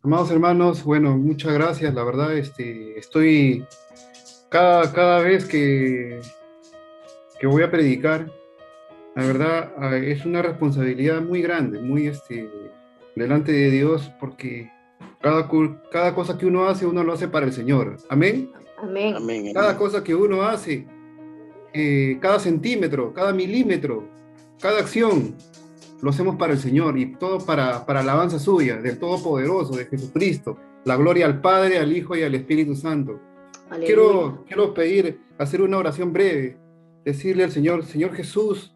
Amados hermanos, bueno, muchas gracias. La verdad, estoy cada vez que voy a predicar, la verdad, es una responsabilidad muy grande, muy delante de Dios, porque cada cosa que uno lo hace para el Señor. Amén. Amén. Amén, Cada amén. cosa que uno hace, cada centímetro, cada milímetro, cada acción, lo hacemos para el Señor y todo para alabanza suya, del Todopoderoso, de Jesucristo. La gloria al Padre, al Hijo y al Espíritu Santo. Aleluya. Quiero pedir, hacer una oración breve, decirle al Señor, Señor Jesús,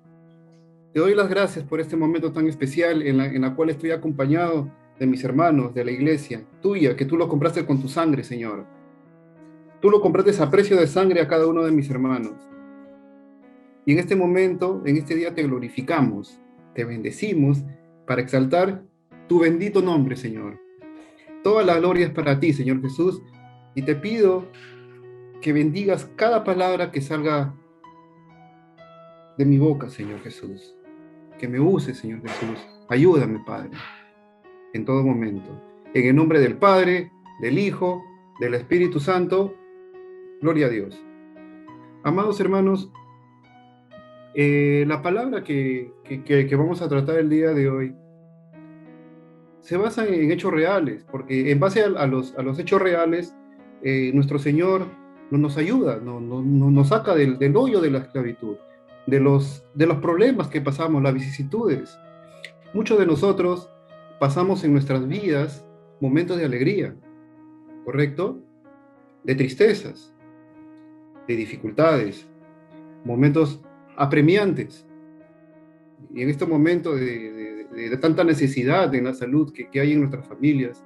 te doy las gracias por este momento tan especial en la cual estoy acompañado de mis hermanos, de la iglesia tuya, que tú lo compraste con tu sangre, Señor. Tú lo compraste a precio de sangre a cada uno de mis hermanos. Y en este momento, en este día te glorificamos, te bendecimos para exaltar tu bendito nombre, Señor. Toda la gloria es para ti, Señor Jesús, y te pido que bendigas cada palabra que salga de mi boca, Señor Jesús. Que me uses, Señor Jesús. Ayúdame, Padre, en todo momento. En el nombre del Padre, del Hijo, del Espíritu Santo, gloria a Dios. Amados hermanos, la palabra que vamos a tratar el día de hoy se basa en hechos reales, porque en base a los hechos reales, nuestro Señor nos ayuda, nos saca del hoyo de la esclavitud, de los problemas que pasamos, las vicisitudes. Muchos de nosotros pasamos en nuestras vidas momentos de alegría, ¿correcto? De tristezas, de dificultades, momentos apremiantes. Y en este momento de tanta necesidad en la salud que hay en nuestras familias,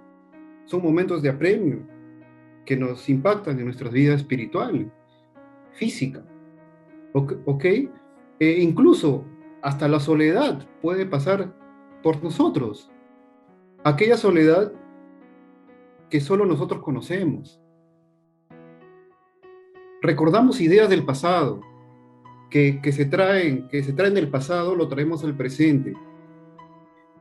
son momentos de apremio que nos impactan en nuestra vida espiritual, física, ¿ok? Incluso hasta la soledad puede pasar por nosotros, aquella soledad que solo nosotros conocemos. Recordamos ideas del pasado, que se traen del pasado, lo traemos al presente.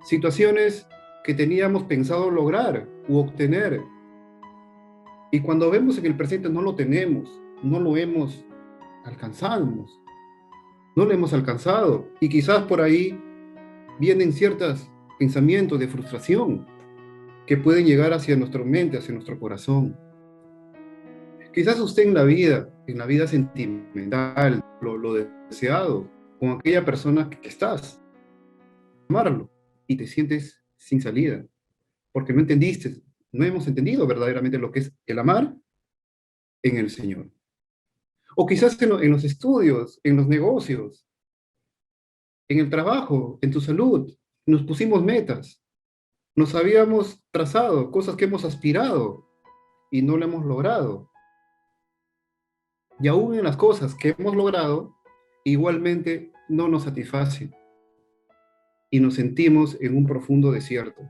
Situaciones que teníamos pensado lograr u obtener, y cuando vemos en el presente no lo tenemos, no lo hemos alcanzado, no lo hemos alcanzado, y quizás por ahí vienen ciertos pensamientos de frustración que pueden llegar hacia nuestra mente, hacia nuestro corazón. Quizás usted en la vida sentimental, lo deseado, con aquella persona que estás, amarlo, y te sientes sin salida, porque no hemos entendido verdaderamente lo que es el amar en el Señor. O quizás en los estudios, en los negocios, en el trabajo, en tu salud, nos pusimos metas, nos habíamos trazado cosas que hemos aspirado y no lo hemos logrado. Y aún en las cosas que hemos logrado, igualmente no nos satisfacen y nos sentimos en un profundo desierto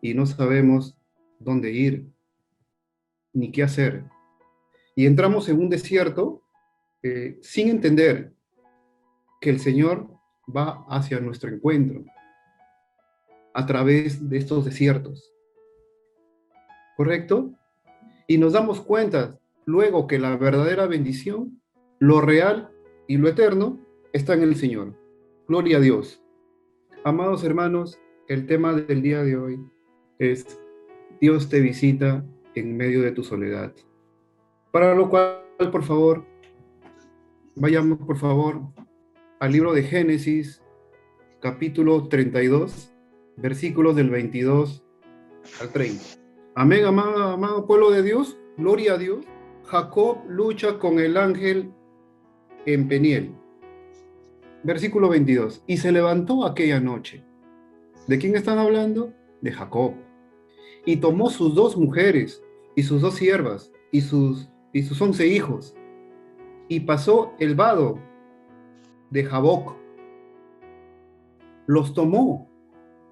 y no sabemos dónde ir ni qué hacer. Y entramos en un desierto sin entender que el Señor va hacia nuestro encuentro a través de estos desiertos, ¿correcto? Y nos damos cuenta luego que la verdadera bendición, lo real y lo eterno está en el Señor. Gloria a Dios. Amados hermanos, el tema del día de hoy es Dios te visita en medio de tu soledad. Para lo cual, por favor, vayamos por favor al libro de Génesis, capítulo 32, versículos del 22 al 30. Amén, amado pueblo de Dios, gloria a Dios. Jacob lucha con el ángel en Peniel. Versículo 22. Y se levantó aquella noche. ¿De quién están hablando? De Jacob. Y tomó sus 2 mujeres y sus 2 siervas y sus 11 hijos. Y pasó el vado de Jaboc. Los tomó,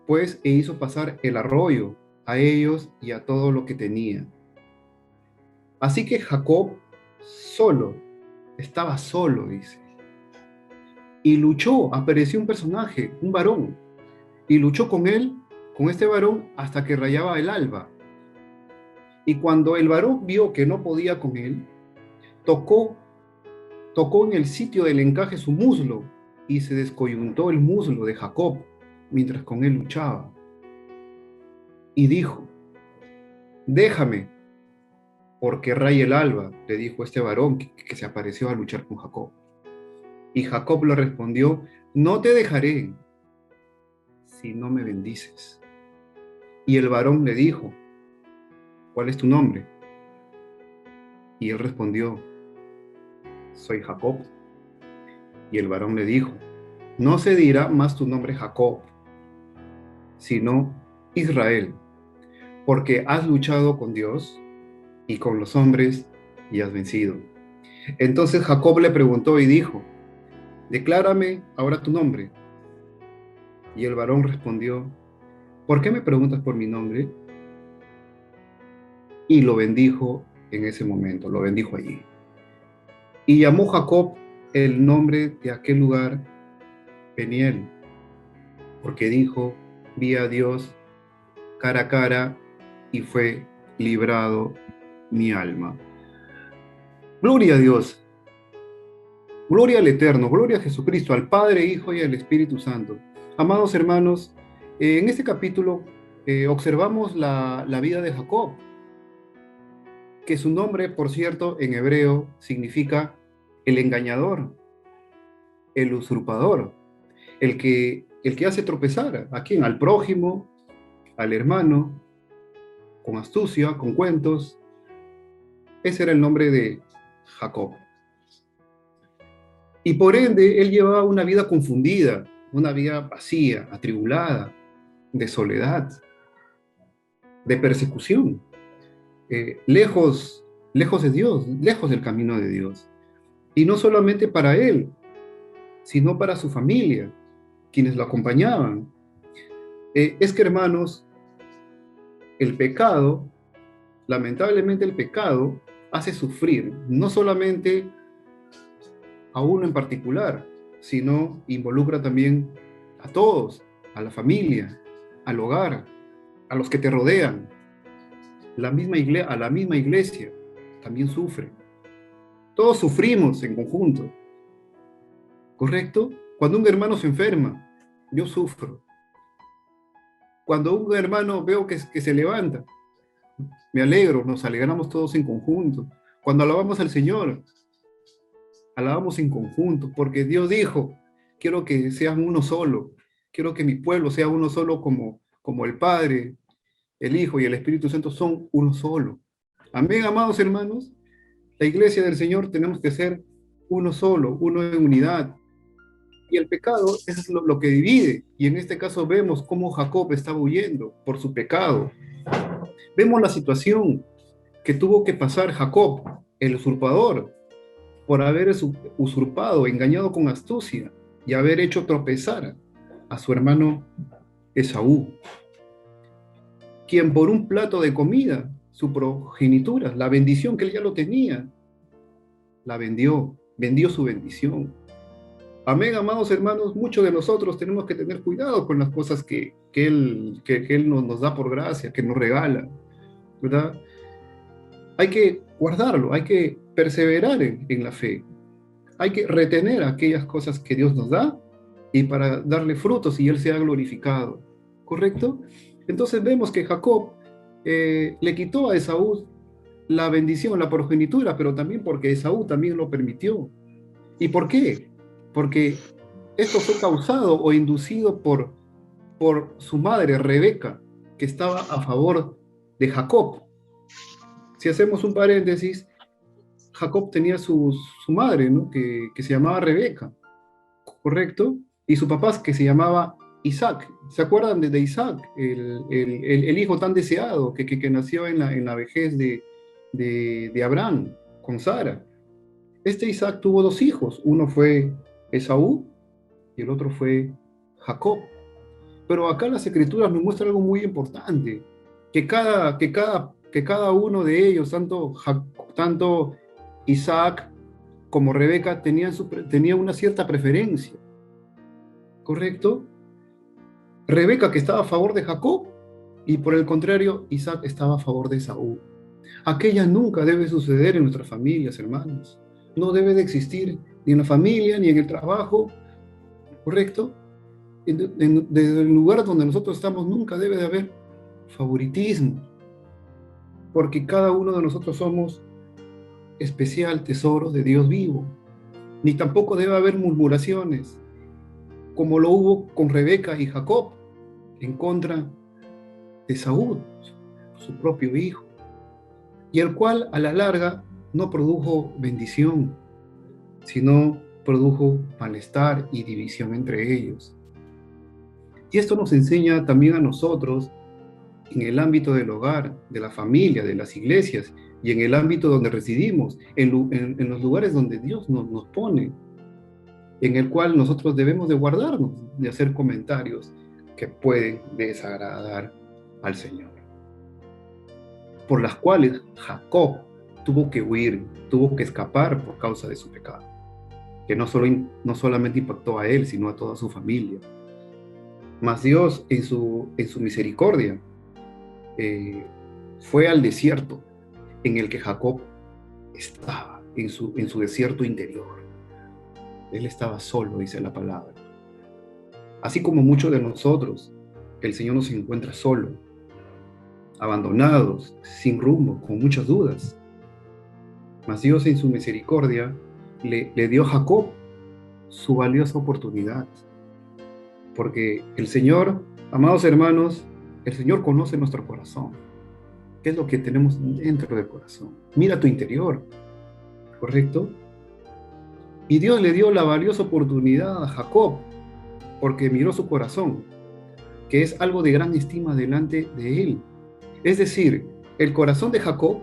pues, e hizo pasar el arroyo a ellos y a todo lo que tenía. Así que Jacob estaba solo, dice. Y luchó, apareció un personaje, un varón, y luchó con él con este varón hasta que rayaba el alba. Y cuando el varón vio que no podía con él, tocó en el sitio del encaje su muslo, y se descoyuntó el muslo de Jacob mientras con él luchaba. Y dijo: déjame, porque raya el alba, le dijo este varón que se apareció a luchar con Jacob. Y Jacob le respondió: no te dejaré si no me bendices. Y el varón le dijo: ¿cuál es tu nombre? Y él respondió: soy Jacob. Y el varón le dijo: no se dirá más tu nombre Jacob, sino Israel, porque has luchado con Dios y con los hombres y has vencido. Entonces Jacob le preguntó y dijo: declárame ahora tu nombre. Y el varón respondió: ¿por qué me preguntas por mi nombre? Y lo bendijo en ese momento, lo bendijo allí. Y llamó Jacob el nombre de aquel lugar Peniel, porque dijo: vi a Dios cara a cara y fue librado mi alma. Gloria a Dios, gloria al Eterno, gloria a Jesucristo, al Padre, Hijo y al Espíritu Santo. Amados hermanos, en este capítulo observamos la vida de Jacob, que su nombre, por cierto, en hebreo significa el engañador, el usurpador, el que hace tropezar a quién, al prójimo, al hermano, con astucia, con cuentos. Ese era el nombre de Jacob. Y por ende, él llevaba una vida confundida, una vida vacía, atribulada, de soledad, de persecución, lejos, lejos de Dios, lejos del camino de Dios. Y no solamente para él, sino para su familia, quienes lo acompañaban. Es que, hermanos, el pecado, lamentablemente el pecado, hace sufrir, no solamente a uno en particular, sino involucra también a todos, a la familia, al hogar, a los que te rodean. A la misma iglesia también sufre. Todos sufrimos en conjunto, ¿correcto? Cuando un hermano se enferma, yo sufro. Cuando un hermano veo que se levanta, me alegro, nos alegramos todos en conjunto. Cuando alabamos al Señor, alabamos en conjunto, porque Dios dijo: quiero que sean uno solo, quiero que mi pueblo sea uno solo como el Padre, el Hijo y el Espíritu Santo son uno solo. Amén, amados hermanos. La iglesia del Señor tenemos que ser uno solo, uno en unidad. Y el pecado es lo que divide. Y en este caso vemos cómo Jacob estaba huyendo por su pecado. Vemos la situación que tuvo que pasar Jacob, el usurpador, por haber usurpado, engañado con astucia y haber hecho tropezar a su hermano Esaú, quien por un plato de comida, su progenitura, la bendición que él ya lo tenía, la vendió su bendición. Amén, amados hermanos, muchos de nosotros tenemos que tener cuidado con las cosas que Él nos da por gracia, que nos regala, ¿verdad? Hay que guardarlo, hay que perseverar en la fe, hay que retener aquellas cosas que Dios nos da y para darle frutos y Él sea glorificado, ¿correcto? Entonces vemos que Jacob le quitó a Esaú la bendición, la progenitura, pero también porque Esaú también lo permitió. ¿Y por qué? Porque esto fue causado o inducido por su madre, Rebeca, que estaba a favor de Jacob. Si hacemos un paréntesis, Jacob tenía su madre, ¿no? que se llamaba Rebeca, ¿correcto? Y su papá que se llamaba Isaac. ¿Se acuerdan de Isaac, el hijo tan deseado que nació en la vejez de Abraham con Sara? Este Isaac tuvo dos hijos, uno fue Esaú y el otro fue Jacob. Pero acá las escrituras nos muestran algo muy importante, que cada uno de ellos, tanto Isaac como Rebeca, tenía una cierta preferencia, ¿correcto? Rebeca, que estaba a favor de Jacob, y por el contrario, Isaac estaba a favor de Esaú. Aquella nunca debe suceder en nuestras familias, hermanos. No debe de existir ni en la familia, ni en el trabajo, ¿correcto? Desde el lugar donde nosotros estamos nunca debe de haber favoritismo, porque cada uno de nosotros somos especial tesoro de Dios vivo. Ni tampoco debe haber murmuraciones, como lo hubo con Rebeca y Jacob, en contra de Saúl, su propio hijo, y el cual a la larga no produjo bendición, sino produjo malestar y división entre ellos. Y esto nos enseña también a nosotros en el ámbito del hogar, de la familia, de las iglesias, y en el ámbito donde residimos, en los lugares donde Dios nos pone, en el cual nosotros debemos de guardarnos de hacer comentarios que pueden desagradar al Señor, por las cuales Jacob tuvo que huir, tuvo que escapar por causa de su pecado, que no solamente impactó a él, sino a toda su familia. Mas Dios, en su misericordia, fue al desierto en el que Jacob estaba, en su desierto interior. Él estaba solo, dice la palabra. Así como muchos de nosotros, el Señor nos encuentra solo, abandonados, sin rumbo, con muchas dudas. Mas Dios en su misericordia le dio a Jacob su valiosa oportunidad. Porque el Señor, amados hermanos, el Señor conoce nuestro corazón. ¿Qué es lo que tenemos dentro del corazón? Mira tu interior, ¿correcto? Y Dios le dio la valiosa oportunidad a Jacob, porque miró su corazón, que es algo de gran estima delante de él. Es decir, el corazón de Jacob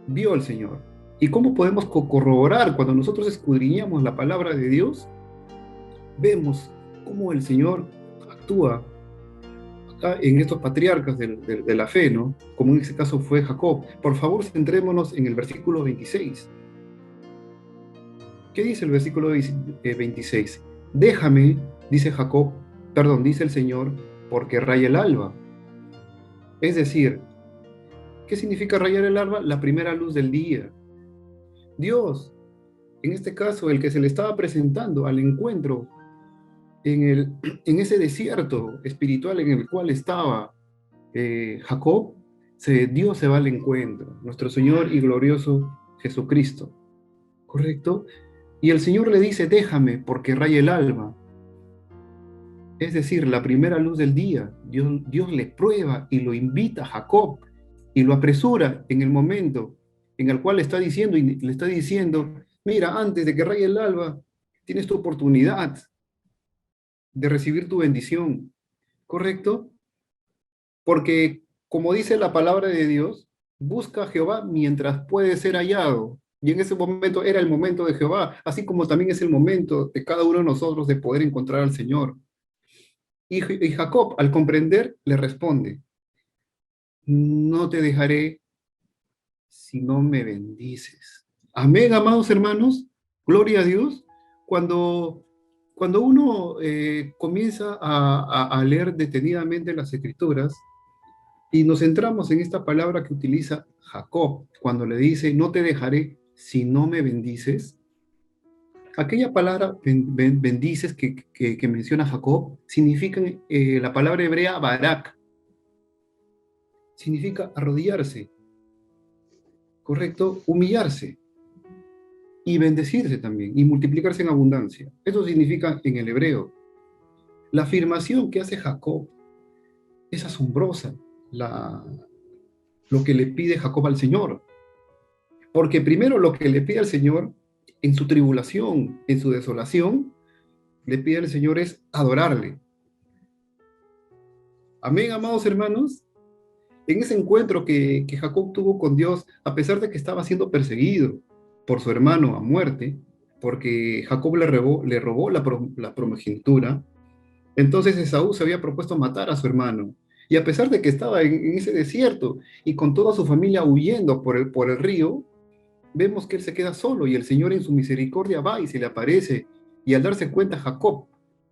vio al Señor. ¿Y cómo podemos corroborar cuando nosotros escudriñamos la palabra de Dios? Vemos cómo el Señor actúa acá en estos patriarcas de la fe, ¿no? Como en este caso fue Jacob. Por favor, centrémonos en el versículo 26. ¿Qué dice el versículo 26? Déjame, dice Jacob, perdón, dice el Señor, porque raya el alba. Es decir, ¿qué significa rayar el alba? La primera luz del día. Dios, en este caso, el que se le estaba presentando al encuentro en ese desierto espiritual en el cual estaba Jacob, Dios se va al encuentro, nuestro Señor y glorioso Jesucristo, ¿correcto? Y el Señor le dice, déjame porque raya el alba. Es decir, la primera luz del día. Dios le prueba y lo invita a Jacob y lo apresura en el momento en el cual le está diciendo, mira, antes de que raye el alba, tienes tu oportunidad de recibir tu bendición, ¿correcto? Porque, como dice la palabra de Dios, busca a Jehová mientras puede ser hallado. Y en ese momento era el momento de Jehová, así como también es el momento de cada uno de nosotros de poder encontrar al Señor. Y Jacob, al comprender, le responde, no te dejaré si no me bendices. Amén, amados hermanos, gloria a Dios. Cuando uno comienza a leer detenidamente las Escrituras y nos centramos en esta palabra que utiliza Jacob, cuando le dice, no te dejaré si no me bendices, aquella palabra bendices que menciona Jacob significa la palabra hebrea barak, significa arrodillarse, ¿correcto? Humillarse y bendecirse también y multiplicarse en abundancia. Eso significa en el hebreo. La afirmación que hace Jacob es asombrosa, lo que le pide Jacob al Señor. Porque primero lo que le pide al Señor en su tribulación, en su desolación, le pide al Señor es adorarle. Amén, amados hermanos. En ese encuentro que Jacob tuvo con Dios, a pesar de que estaba siendo perseguido por su hermano a muerte, porque Jacob le robó la primogenitura, entonces Esaú se había propuesto matar a su hermano. Y a pesar de que estaba en ese desierto y con toda su familia huyendo por el río, vemos que él se queda solo y el Señor en su misericordia va y se le aparece. Y al darse cuenta Jacob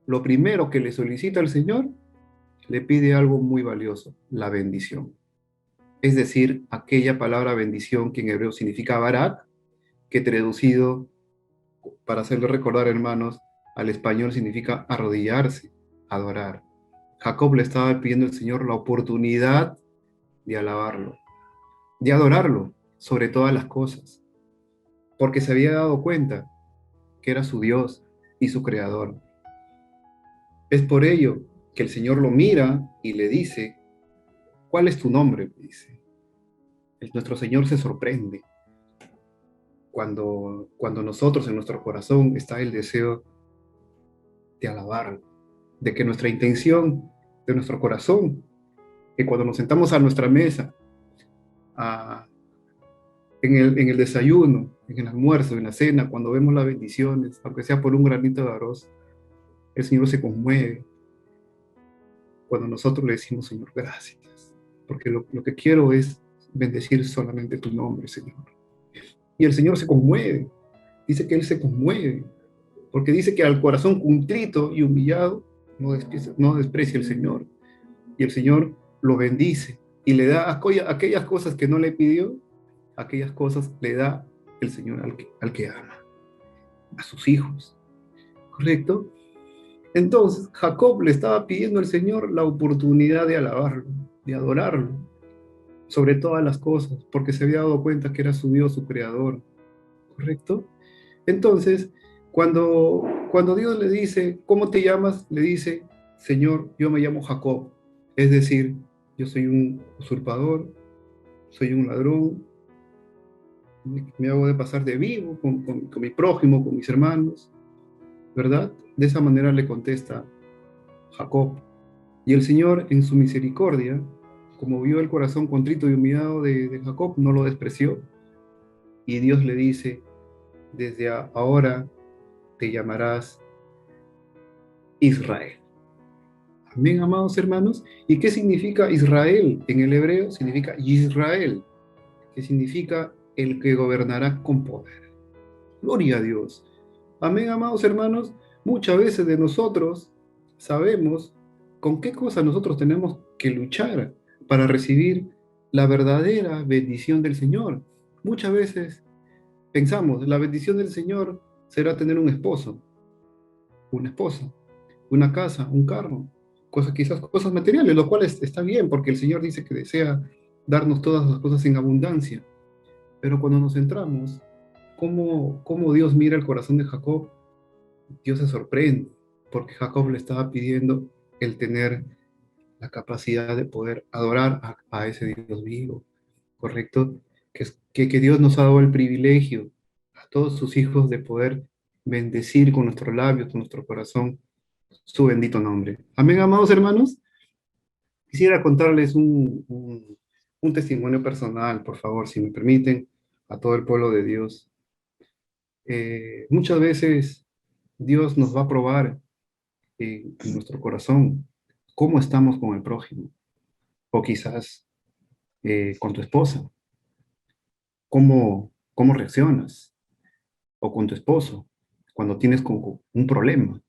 lo primero que le solicita al Señor, le pide algo muy valioso, la bendición. Es decir, aquella palabra bendición que en hebreo significa barak, que traducido, para hacerle recordar, hermanos, al español significa arrodillarse, adorar. Jacob le estaba pidiendo al Señor la oportunidad de alabarlo, de adorarlo sobre todas las cosas, porque se había dado cuenta que era su Dios y su creador. Es por ello que el Señor lo mira y le dice, ¿cuál es tu nombre? Dice. Nuestro Señor se sorprende cuando nosotros en nuestro corazón está el deseo de alabarlo, de que nuestra intención de nuestro corazón, que cuando nos sentamos a nuestra mesa, a, en el desayuno, en el almuerzo, en la cena, cuando vemos las bendiciones, aunque sea por un granito de arroz, el Señor se conmueve cuando nosotros le decimos, Señor, gracias, porque lo que quiero es bendecir solamente tu nombre, Señor. Y el Señor se conmueve, dice que Él se conmueve, porque dice que al corazón contrito y humillado no desprecia el Señor. Y el Señor lo bendice y le da aquellas cosas que no le pidió, aquellas cosas le da el Señor al que ama, a sus hijos. ¿Correcto? Entonces, Jacob le estaba pidiendo al Señor la oportunidad de alabarlo, de adorarlo, sobre todas las cosas, porque se había dado cuenta que era su Dios, su creador. ¿Correcto? Entonces, cuando Dios le dice, ¿cómo te llamas? Le dice, Señor, yo me llamo Jacob. Es decir, yo soy un usurpador, soy un ladrón, me hago de pasar de vivo con mi prójimo, con mis hermanos, ¿verdad? De esa manera le contesta Jacob. Y el Señor, en su misericordia, como vio el corazón contrito y humillado de Jacob, no lo despreció. Y Dios le dice, desde ahora te llamarás Israel. Amén, amados hermanos. ¿Y qué significa Israel? En el hebreo significa Israel, que significa el que gobernará con poder. Gloria a Dios. Amén, amados hermanos. Muchas veces de nosotros sabemos con qué cosa nosotros tenemos que luchar para recibir la verdadera bendición del Señor. Muchas veces pensamos, la bendición del Señor será tener un esposo, una esposa, una casa, un carro, quizás cosas materiales, lo cual está bien, porque el Señor dice que desea darnos todas las cosas en abundancia. Pero cuando nos centramos, cómo Dios mira el corazón de Jacob, Dios se sorprende, porque Jacob le estaba pidiendo el tener la capacidad de poder adorar a ese Dios vivo, ¿correcto? Que Dios nos ha dado el privilegio a todos sus hijos de poder bendecir con nuestros labios, con nuestro corazón, su bendito nombre. Amén, amados hermanos. Quisiera contarles un testimonio personal, por favor, si me permiten, a todo el pueblo de Dios. Muchas veces Dios nos va a probar en nuestro corazón cómo estamos con el prójimo, o quizás con tu esposa, cómo reaccionas, o con tu esposo, cuando tienes un problema.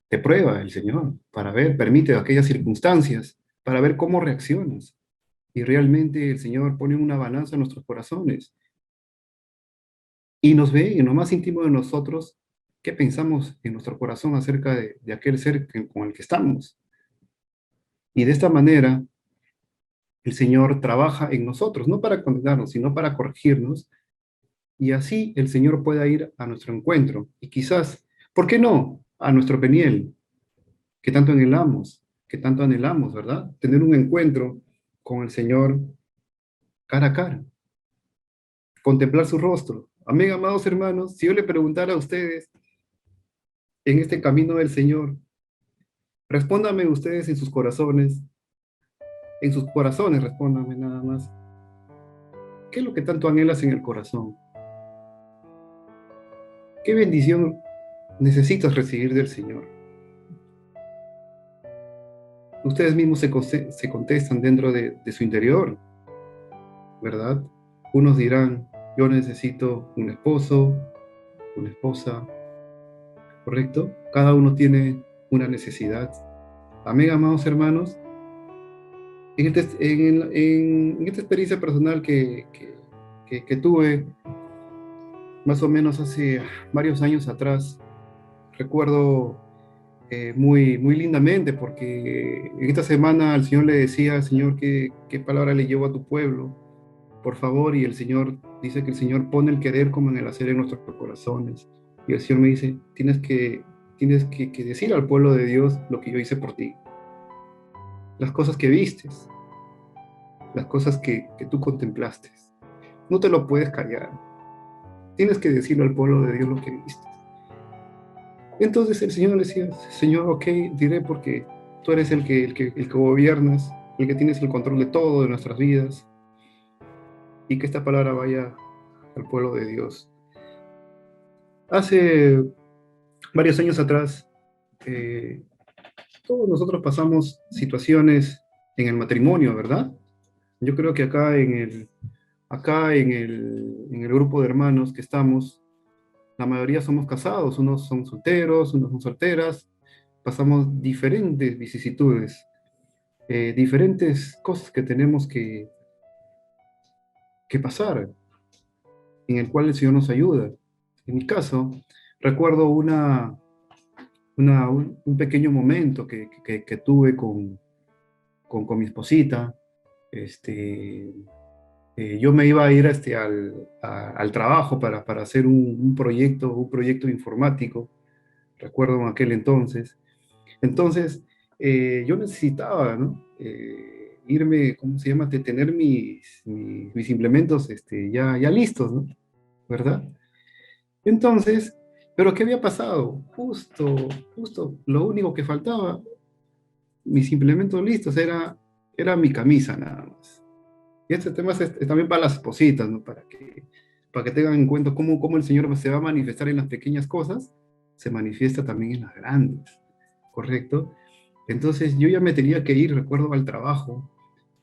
Te prueba el Señor para ver, permite aquellas circunstancias, para ver cómo reaccionas. Y realmente el Señor pone una balanza en nuestros corazones y nos ve en lo más íntimo de nosotros qué pensamos en nuestro corazón acerca de aquel ser con el que estamos. Y de esta manera el Señor trabaja en nosotros, no para condenarnos, sino para corregirnos. Y así el Señor pueda ir a nuestro encuentro. Y quizás, ¿por qué no? A nuestro Peniel, que tanto anhelamos, ¿verdad? Tener un encuentro con el Señor cara a cara, contemplar su rostro. Amén, amados hermanos, si yo le preguntara a ustedes en este camino del Señor, respóndanme ustedes en sus corazones, respóndanme nada más. ¿Qué es lo que tanto anhelas en el corazón? ¿Qué bendición necesitas recibir del Señor? Ustedes mismos se contestan dentro de su interior, ¿verdad? Unos dirán, yo necesito un esposo, una esposa, ¿correcto? Cada uno tiene una necesidad. Amén, amados hermanos. En esta experiencia personal que tuve, más o menos hace varios años atrás, recuerdo muy lindamente, porque en esta semana al Señor le decía, Señor, ¿qué palabra le llevo a tu pueblo? Por favor, y el Señor dice que el Señor pone el querer como en el hacer en nuestros corazones. Y el Señor me dice, tienes que decir al pueblo de Dios lo que yo hice por ti. Las cosas que vistes, las cosas que tú contemplaste. No te lo puedes callar. Tienes que decirle al pueblo de Dios lo que viste. Entonces el Señor le decía, Señor, ok, diré porque tú eres el que gobiernas, el que tienes el control de todo, de nuestras vidas, y que esta palabra vaya al pueblo de Dios. Hace varios años atrás, eh, todos nosotros pasamos situaciones en el matrimonio, ¿verdad? Yo creo que acá en el grupo de hermanos que estamos, la mayoría somos casados, unos son solteros, unos son solteras, pasamos diferentes vicisitudes, diferentes cosas que tenemos que pasar, en el cual el Señor nos ayuda. En mi caso, recuerdo un pequeño momento que tuve con mi esposita. Este, yo me iba a ir al trabajo para hacer un proyecto informático, recuerdo en aquel entonces. Entonces, yo necesitaba, ¿no? Irme, ¿cómo se llama? De tener mis implementos ya listos, ¿no? ¿Verdad? Entonces, ¿pero qué había pasado? Justo, lo único que faltaba, mis implementos listos, era mi camisa nada más. Y este tema es también para las espositas, ¿no? Para que tengan en cuenta cómo el Señor se va a manifestar en las pequeñas cosas, se manifiesta también en las grandes, ¿correcto? Entonces yo ya me tenía que ir, recuerdo, al trabajo,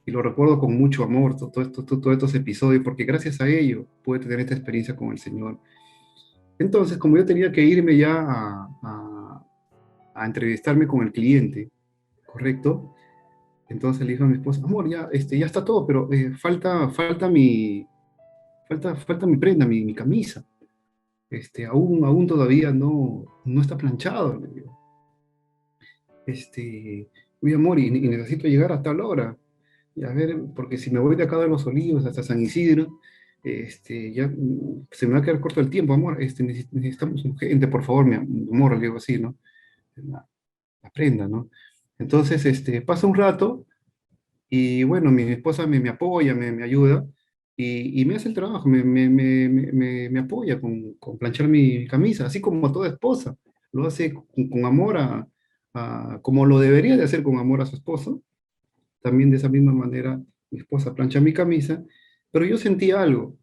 y lo recuerdo con mucho amor, todos estos episodios, porque gracias a ello pude tener esta experiencia con el Señor. Entonces, como yo tenía que irme ya a entrevistarme con el cliente, ¿correcto? Entonces le dije a mi esposa, amor, ya está todo, pero falta mi prenda, mi camisa. Aún todavía no está planchado. Le digo. Mi amor, y necesito llegar a tal hora. Y a ver, porque si me voy de acá de Los Olivos hasta San Isidro, ya se me va a quedar corto el tiempo, amor. Necesitamos gente, por favor, mi amor, le digo así, ¿no? La prenda, ¿no? Entonces, pasa un rato y bueno, mi esposa me apoya, me ayuda y me hace el trabajo, me apoya con planchar mi camisa, así como toda esposa. Lo hace con amor como lo debería de hacer con amor a su esposo. También de esa misma manera mi esposa plancha mi camisa, pero yo sentí algo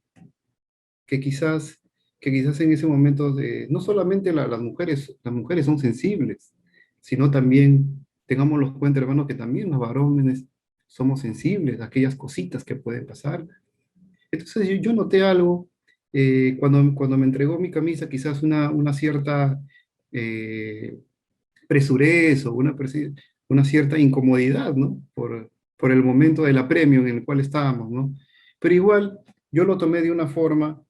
que quizás, que quizás en ese momento no solamente las mujeres son sensibles, sino también tengamos los cuenta, hermanos, que también los varones somos sensibles a aquellas cositas que pueden pasar. Entonces yo noté algo cuando me entregó mi camisa, quizás una cierta eh, presurez o una cierta incomodidad, ¿no? Por el momento del apremio en el cual estábamos, ¿no? Pero igual yo lo tomé de una forma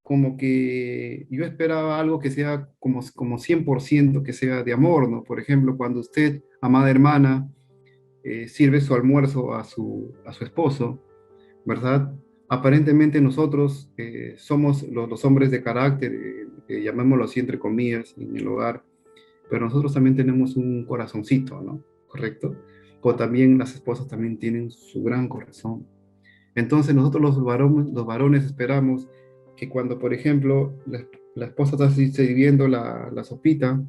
como que yo esperaba algo que sea como 100% que sea de amor, ¿no? Por ejemplo, cuando usted, amada hermana, sirve su almuerzo a su esposo, ¿verdad? Aparentemente nosotros somos los hombres de carácter, llamémoslo así entre comillas, en el hogar, pero nosotros también tenemos un corazoncito, ¿no? ¿Correcto? O también las esposas también tienen su gran corazón. Entonces nosotros los varones esperamos que cuando, por ejemplo, la esposa está sirviendo la sopita,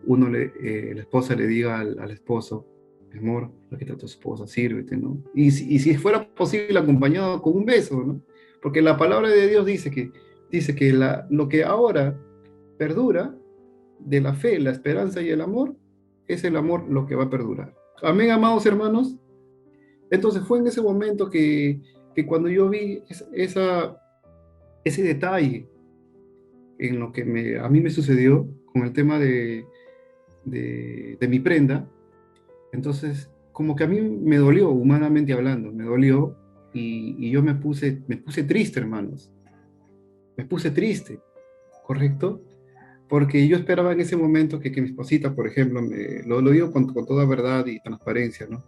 la esposa le diga al esposo, "Mi amor, aquí está tu esposa, sírvete, ¿no?" Y si fuera posible acompañado con un beso, ¿no? Porque la palabra de Dios dice que lo que ahora perdura de la fe, la esperanza y el amor, es el amor lo que va a perdurar. Amén, amados hermanos. Entonces fue en ese momento que cuando yo vi ese detalle en lo que a mí me sucedió con el tema de mi prenda. Entonces, como que a mí me dolió, humanamente hablando, me dolió, y yo me puse triste, hermanos. Me puse triste, ¿correcto? Porque yo esperaba en ese momento que mi esposita, por ejemplo, lo digo con toda verdad y transparencia, ¿no?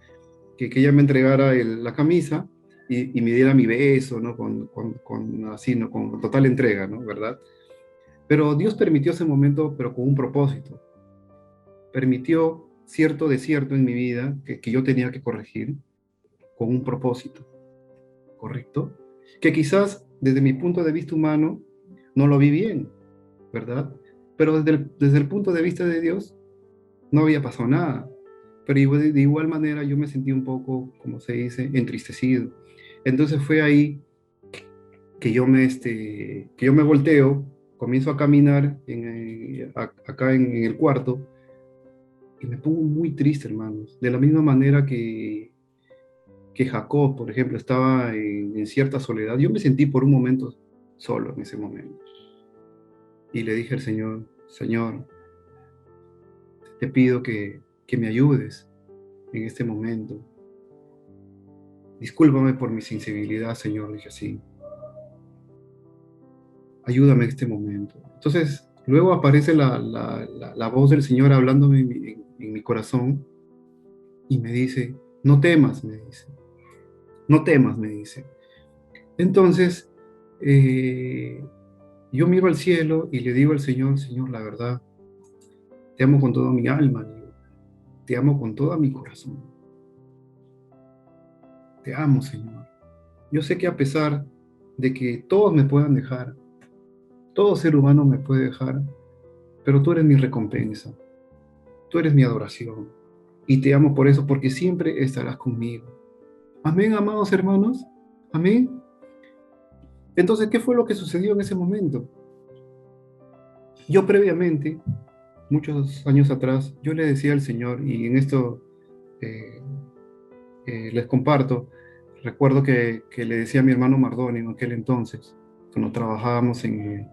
Que ella me entregara la camisa y me diera mi beso, ¿no? Así, ¿no? Con total entrega, ¿no? ¿Verdad? Pero Dios permitió ese momento, pero con un propósito. Permitió cierto desierto en mi vida que yo tenía que corregir con un propósito, ¿correcto? Que quizás desde mi punto de vista humano no lo vi bien, ¿verdad? Pero desde el punto de vista de Dios no había pasado nada. Pero de igual manera yo me sentí un poco, como se dice, entristecido. Entonces fue ahí que yo me volteo, comienzo a caminar acá en el cuarto y me pongo muy triste, hermanos. De la misma manera que Jacob, por ejemplo, estaba en cierta soledad, yo me sentí por un momento solo en ese momento. Y le dije al Señor, Señor, te pido que me ayudes en este momento. Discúlpame por mi sensibilidad, Señor, dije así. Ayúdame en este momento. Entonces, luego aparece la voz del Señor hablándome en mi corazón y me dice, no temas, me dice, no temas, me dice. Entonces, yo miro al cielo y le digo al Señor, Señor, la verdad, te amo con toda mi alma, digo, te amo con todo mi corazón. Te amo, Señor. Yo sé que a pesar de que todos me puedan dejar, todo ser humano me puede dejar, pero tú eres mi recompensa, tú eres mi adoración. Y te amo por eso, porque siempre estarás conmigo. Amén, amados hermanos. Amén. Entonces, ¿qué fue lo que sucedió en ese momento? Yo previamente, muchos años atrás, yo le decía al Señor, y en esto eh, les comparto, recuerdo que le decía a mi hermano Mardoni en aquel entonces, cuando trabajábamos en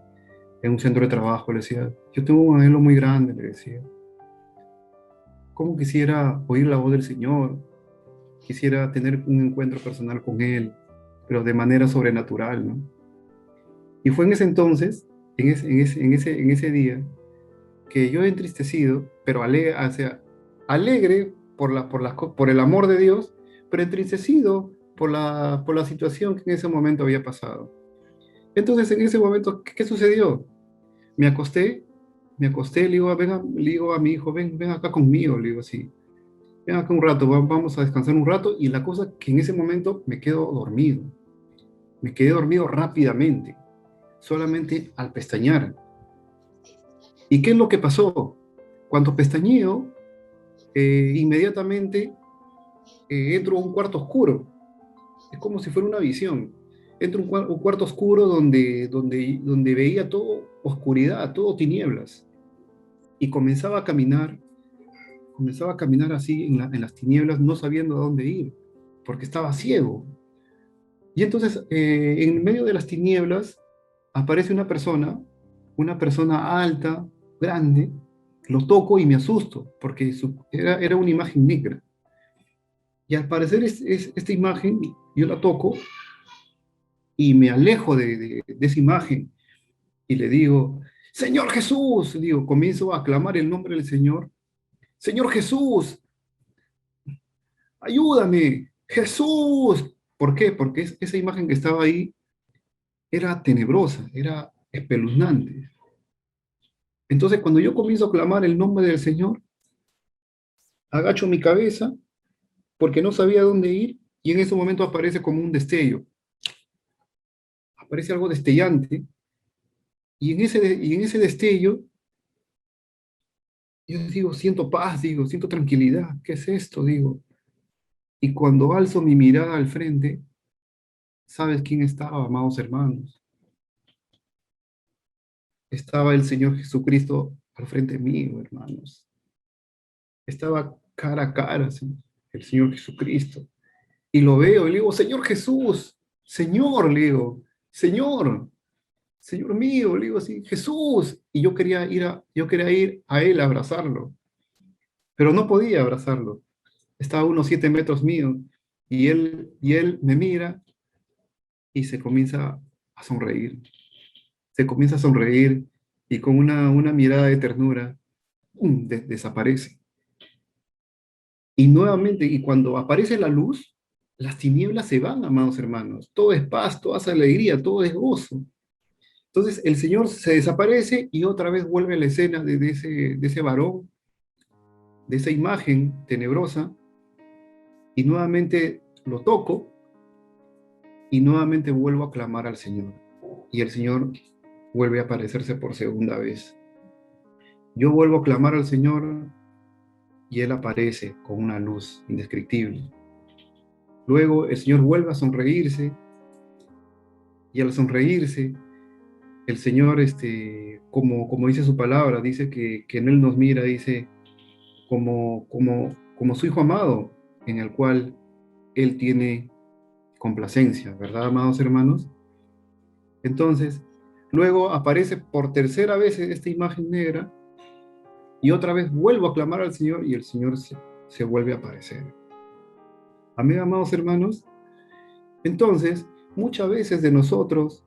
un centro de trabajo, le decía, yo tengo un anhelo muy grande, le decía. ¿Cómo quisiera oír la voz del Señor? Quisiera tener un encuentro personal con Él, pero de manera sobrenatural, ¿no? Y fue en ese entonces, en ese día, que yo entristecido, pero alegre por el amor de Dios, pero entristecido por la situación que en ese momento había pasado. Entonces, en ese momento, ¿qué sucedió? Me acosté, le digo, le digo a mi hijo, ven acá conmigo, le digo así, ven acá un rato, vamos a descansar un rato, y la cosa que en ese momento me quedé dormido rápidamente, solamente al pestañear. ¿Y qué es lo que pasó? Cuando pestañeo, inmediatamente entro a un cuarto oscuro. Es como si fuera una visión. Entro a un cuarto oscuro donde veía todo oscuridad, todo tinieblas. Y comenzaba a caminar así en las tinieblas, no sabiendo a dónde ir, porque estaba ciego. Y entonces, en medio de las tinieblas, aparece una persona alta, grande, lo toco y me asusto, porque era una imagen negra. Y al parecer esta imagen, yo la toco y me alejo de esa imagen y le digo, Señor Jesús, digo, comienzo a clamar el nombre del Señor, Señor Jesús, ayúdame, Jesús. ¿Por qué? Porque esa imagen que estaba ahí era tenebrosa, era espeluznante. Entonces, cuando yo comienzo a clamar el nombre del Señor, agacho mi cabeza porque no sabía dónde ir y en ese momento aparece como un destello. Aparece algo destellante y en ese destello yo digo, siento paz, digo, siento tranquilidad. ¿Qué es esto? Digo. Y cuando alzo mi mirada al frente, ¿sabes quién estaba, amados hermanos? Estaba el Señor Jesucristo al frente mío, hermanos. Estaba cara a cara, ¿sí? El Señor Jesucristo. Y lo veo y le digo, Señor Jesús, Señor, le digo, Señor, Señor mío, le digo así, Jesús. Y yo quería ir a Él a abrazarlo. pero no podía abrazarlo. Estaba a unos 7 metros mío, y él me mira y se comienza a sonreír. Se comienza a sonreír y con una mirada de ternura, ¡pum!, desaparece. Y nuevamente, y cuando aparece la luz, las tinieblas se van, amados hermanos. Todo es paz, toda es alegría, todo es gozo. Entonces el Señor se desaparece y otra vez vuelve a la escena de ese varón, de esa imagen tenebrosa, y nuevamente lo toco y nuevamente vuelvo a clamar al Señor. Y el Señor vuelve a aparecerse por segunda vez. Yo vuelvo a clamar al Señor y Él aparece con una luz indescriptible. Luego el Señor vuelve a sonreírse, y al sonreírse, el Señor, como dice su palabra, dice que en Él nos mira, dice, como su Hijo amado, en el cual Él tiene complacencia, ¿verdad, amados hermanos? Entonces, luego aparece por tercera vez esta imagen negra, y otra vez vuelvo a clamar al Señor, y el Señor se vuelve a aparecer. Amén, amados hermanos. Entonces, muchas veces nosotros,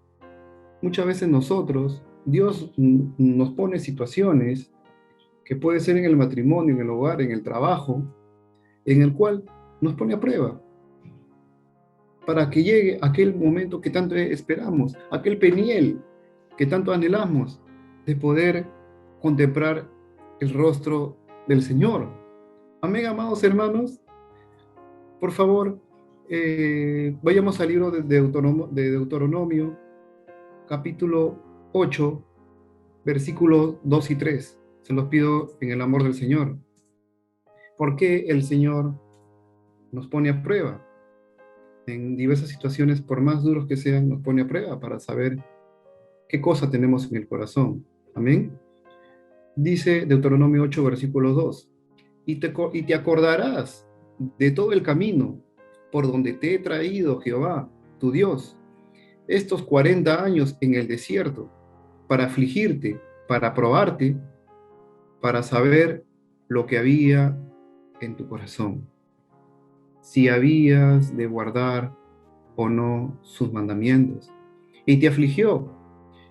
Dios nos pone situaciones que puede ser en el matrimonio, en el hogar, en el trabajo, en el cual nos pone a prueba para que llegue aquel momento que tanto esperamos, aquel peniel que tanto anhelamos de poder contemplar el rostro del Señor. Amén, amados hermanos. Por favor, vayamos al libro de Deuteronomio, capítulo 8, versículos 2 y 3. Se los pido en el amor del Señor. ¿Por qué el Señor nos pone a prueba? En diversas situaciones, por más duros que sean, nos pone a prueba para saber qué cosa tenemos en el corazón. Amén. Dice Deuteronomio 8, versículo 2. Y te acordarás de todo el camino por donde te he traído, Jehová, tu Dios, estos 40 años en el desierto, para afligirte, para probarte, para saber lo que había en tu corazón, si habías de guardar o no sus mandamientos. Y te afligió,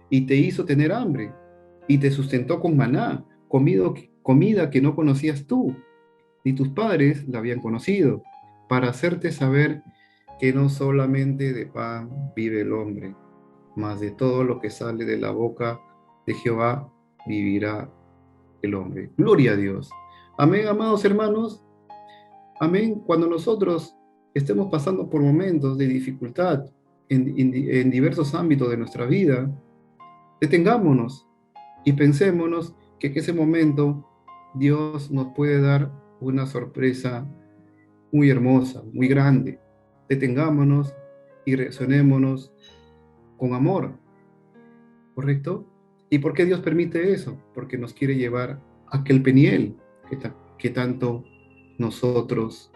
y te hizo tener hambre, y te sustentó con maná, comida que no conocías tú, ni tus padres la habían conocido, para hacerte saber que no solamente de pan vive el hombre, mas de todo lo que sale de la boca de Jehová vivirá el hombre. Gloria a Dios. Amén, amados hermanos. Amén. Cuando nosotros estemos pasando por momentos de dificultad en diversos ámbitos de nuestra vida, detengámonos y pensémonos que en ese momento Dios nos puede dar una sorpresa muy hermosa, muy grande. Detengámonos y reaccionémonos con amor, ¿correcto? ¿Y por qué Dios permite eso? Porque nos quiere llevar a aquel peniel que tanto nosotros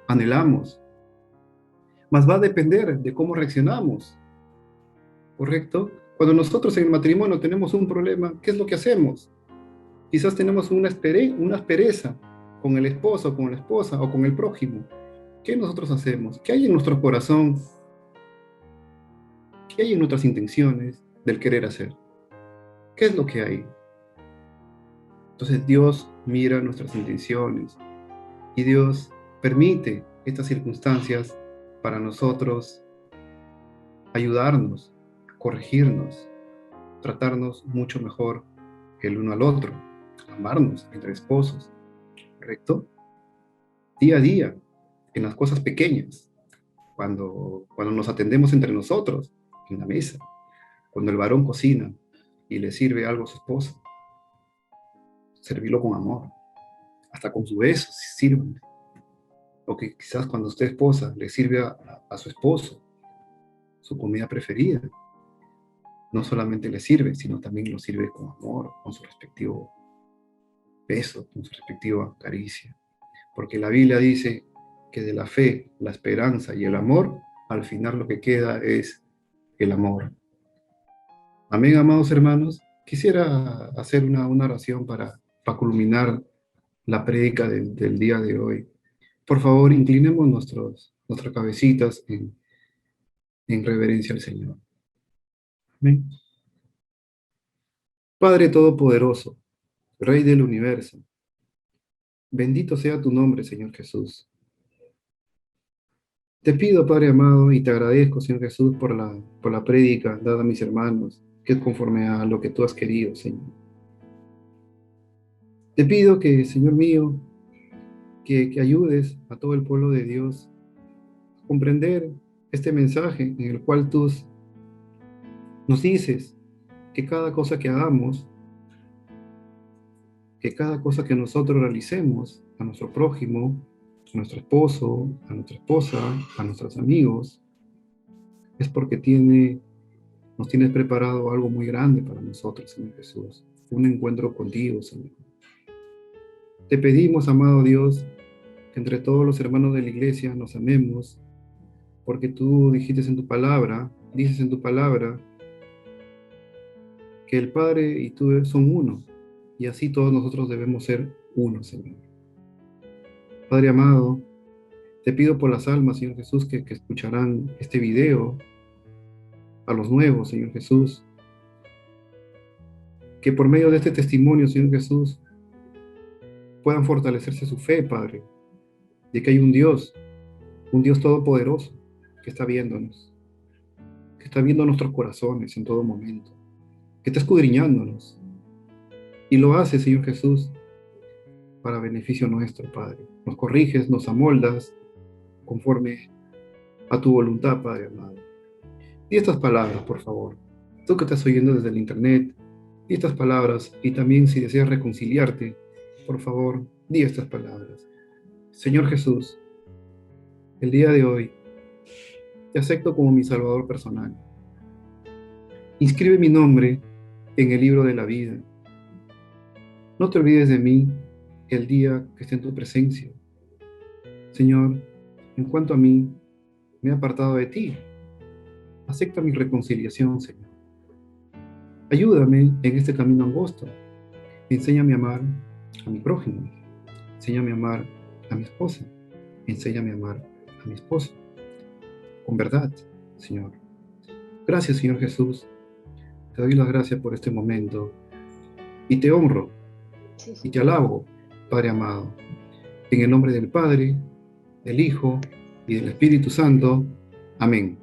anhelamos. Mas va a depender de cómo reaccionamos, ¿correcto? Cuando nosotros en el matrimonio tenemos un problema, ¿qué es lo que hacemos? Quizás tenemos una aspereza con el esposo, con la esposa o con el prójimo. ¿Qué nosotros hacemos? ¿Qué hay en nuestro corazón? ¿Qué hay en nuestras intenciones del querer hacer? ¿Qué es lo que hay? Entonces Dios mira nuestras intenciones y Dios permite estas circunstancias para nosotros ayudarnos, corregirnos, tratarnos mucho mejor el uno al otro, amarnos entre esposos, ¿correcto? Día a día, en las cosas pequeñas, cuando nos atendemos entre nosotros, en la mesa, cuando el varón cocina y le sirve algo a su esposa, servirlo con amor, hasta con su beso, sirvan. O que quizás cuando usted esposa le sirve a su esposo su comida preferida, no solamente le sirve, sino también lo sirve con amor, con su respectivo beso, con su respectiva caricia. Porque la Biblia dice que de la fe, la esperanza y el amor, al final lo que queda es el amor. Amén, amados hermanos. Quisiera hacer una oración para culminar la prédica del día de hoy. Por favor, inclinemos nuestras cabecitas en reverencia al Señor. Amén. Padre Todopoderoso, Rey del universo, bendito sea tu nombre, Señor Jesús. Te pido, Padre amado, y te agradezco, Señor Jesús, por la prédica dada a mis hermanos, que es conforme a lo que tú has querido, Señor. Te pido que, Señor mío, que ayudes a todo el pueblo de Dios a comprender este mensaje en el cual tú nos dices que cada cosa que hagamos, que cada cosa que nosotros realicemos a nuestro prójimo, a nuestro esposo, a nuestra esposa, a nuestros amigos, es porque nos tienes preparado algo muy grande para nosotros, Señor Jesús. Un encuentro contigo, Señor. Te pedimos, amado Dios, que entre todos los hermanos de la iglesia nos amemos, porque tú dices en tu palabra, que el Padre y tú son uno, y así todos nosotros debemos ser uno, Señor. Padre amado, te pido por las almas, Señor Jesús, que escucharán este video, a los nuevos, Señor Jesús, que por medio de este testimonio, Señor Jesús, puedan fortalecerse su fe, Padre, de que hay un Dios todopoderoso, que está viéndonos, que está viendo nuestros corazones en todo momento, que está escudriñándonos, y lo hace, Señor Jesús, para beneficio nuestro, Padre. Nos corriges, nos amoldas, conforme a tu voluntad, Padre amado. Di estas palabras, por favor. Tú que estás oyendo desde el internet, di estas palabras, y también si deseas reconciliarte, por favor, di estas palabras. Señor Jesús, el día de hoy te acepto como mi Salvador personal. Inscribe mi nombre en el libro de la vida. No te olvides de mí el día que esté en tu presencia. Señor, en cuanto a mí, me he apartado de ti. Acepta mi reconciliación, Señor. Ayúdame en este camino angosto. Enséñame a amar a mi prójimo. Enséñame a amar a mi esposa. Enséñame a amar a mi esposo. Con verdad, Señor. Gracias, Señor Jesús. Te doy las gracias por este momento. Y te honro. Y te alabo, Padre amado. En el nombre del Padre, del Hijo y del Espíritu Santo. Amén.